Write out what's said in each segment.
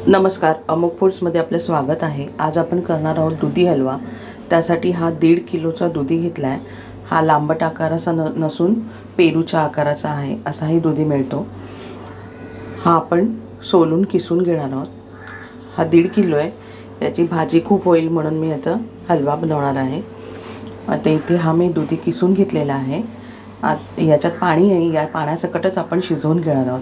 नमस्कार, अमोक फूड्समध्ये आपलं स्वागत आहे. आज आपण करणार आहोत दुधी हलवा. त्यासाठी हा 1.5 किलोचा दुधी घेतला आहे. हा लांबट आकाराचा नसून पेरूच्या आकाराचा आहे. असाही दुधी मिळतो. हा आपण सोलून किसून घेणार आहोत. हा 1.5 किलो आहे. याची भाजी खूप होईल म्हणून मी याचा हलवा बनवणार आहे. आता इथे हा मी दुधी किसून घेतलेला आहे. याच्यात पाणी आहे. या पाण्यासकटच आपण शिजवून घेणार आहोत.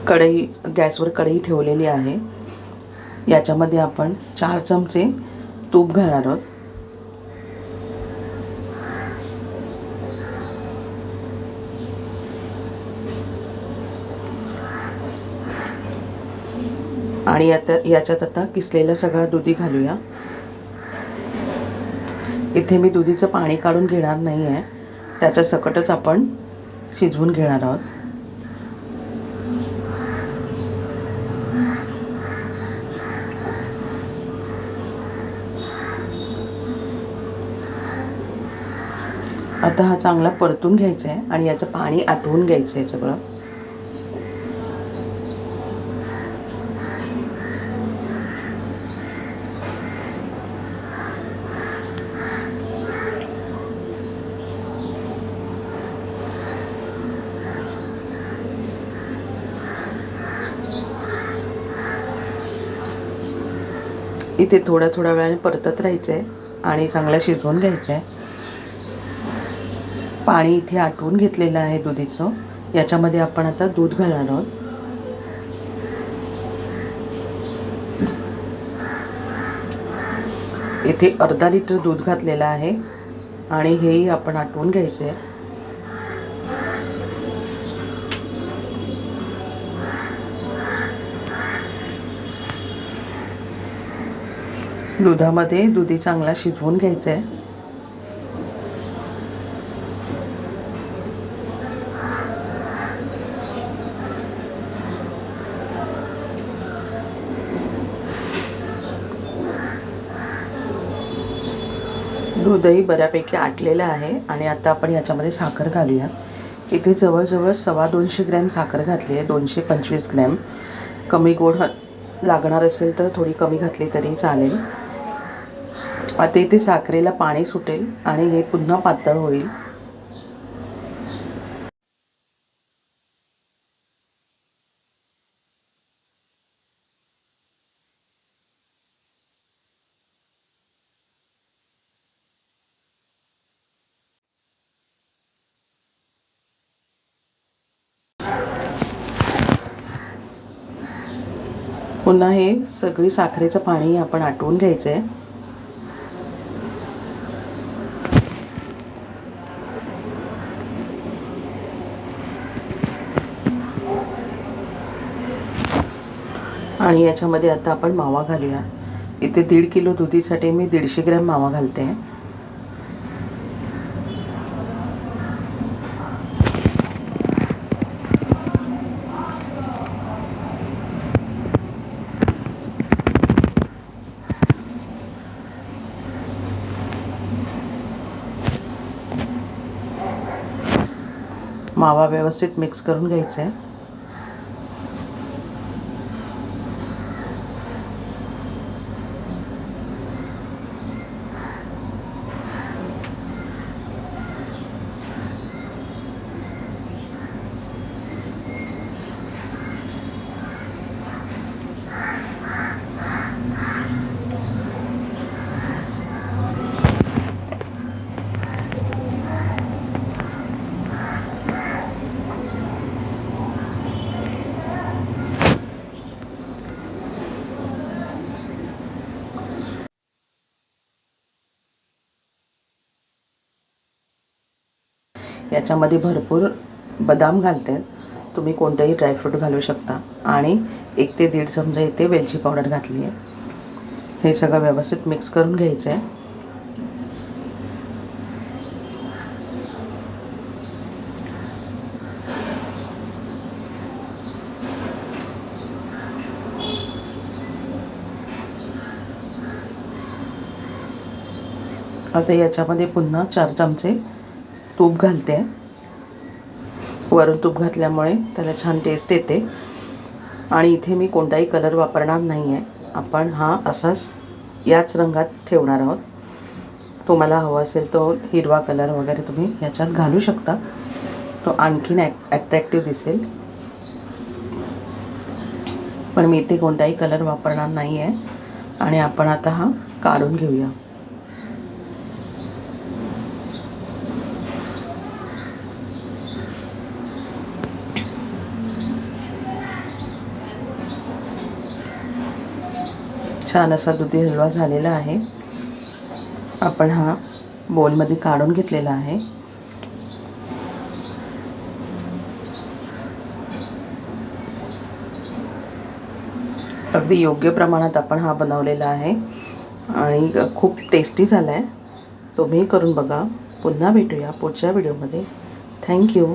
कढई गॅसवर कढई ठेवलेली आहे. याच्यामध्ये आपण 4 चमचे तूप घालणार आहोत. आणि याच्यात आता किसलेला सगळा दुधी घालूया. इथे मी दुधीचं पाणी काढून घेणार नाही आहे. त्याच्या सकटच आपण शिजवून घेणार आहोत. आता हा चांगला परतून घ्यायचा आहे आणि याचं पाणी आटवून घ्यायचं आहे सगळं. इथे थोड्या वेळाने परतत राहायचं आहे आणि चांगलं शिजवून घ्यायचं आहे. पाणी इथे आटवून घेतलेलं आहे दुधीचं. याच्यामध्ये आपण आता दूध घालणार आहोत. इथे अर्धा लिटर दूध घातलेलं आहे आणि हेही आपण आटवून घ्यायचं आहे. दुधामध्ये दुधी चांगला शिजवून घ्यायचं आहे. दूधही बऱ्यापैकी आटलेलं आहे आणि आता आपण याच्यामध्ये साखर घालूया. इथे जवळजवळ 250 ग्रॅम साखर घातली आहे. 225 ग्रॅम. कमी गोड लागणार असेल तर थोडी कमी घातली तरी चालेल. आता इथे साखरेला पाणी सुटेल आणि हे पुन्हा पातळ होईल. पुन्हा हे सगळी साखरेचं पाणी आपण आटवून घ्यायचं आहे. आणि याच्यामध्ये आता आपण मावा घालूया. इथे 1.5 किलो दुधीसाठी मी 150 ग्रॅम मावा घालते. मावा व्यवस्थित मिक्स करून घ्यायचा आहे. याच्यामध्ये भरपूर बदाम घालते. तुम्ही कोणतेही ड्रायफ्रूट घालू शकता. आणि 1 ते 1.5 चमचा इथे वेलची पावडर घातली आहे. हे सगळं व्यवस्थित मिक्स करून घ्यायचं आहे. आता याच्यामध्ये पुन्हा 4 चमचे तूप घालते. वरून तूप घातल्यामुळे त्याला छान टेस्ट येते. आणि इथे मी कोणताही कलर वापरणार नाही आहे. आपण हा असाच याच रंगात ठेवणार आहोत. तुम्हाला हवा असेल तो हिरवा कलर वगैरे तुम्ही ह्याच्यात घालू शकता, तो आणखीन ॲट्रॅक्टिव्ह दिसेल. पण मी इथे कोणताही कलर वापरणार नाही आहे. आणि आपण आता हा काढून घेऊया. छान असा दुधी हलवा झालेला आहे. आपण हा बोलमध्ये काढून घेतलेला आहे. अगदी योग्य प्रमाणात आपण हा बनवलेला आहे आणि खूप टेस्टी झाला आहे. तुम्ही करून बघा. पुन्हा भेटूया पुढच्या व्हिडिओमध्ये. थँक्यू.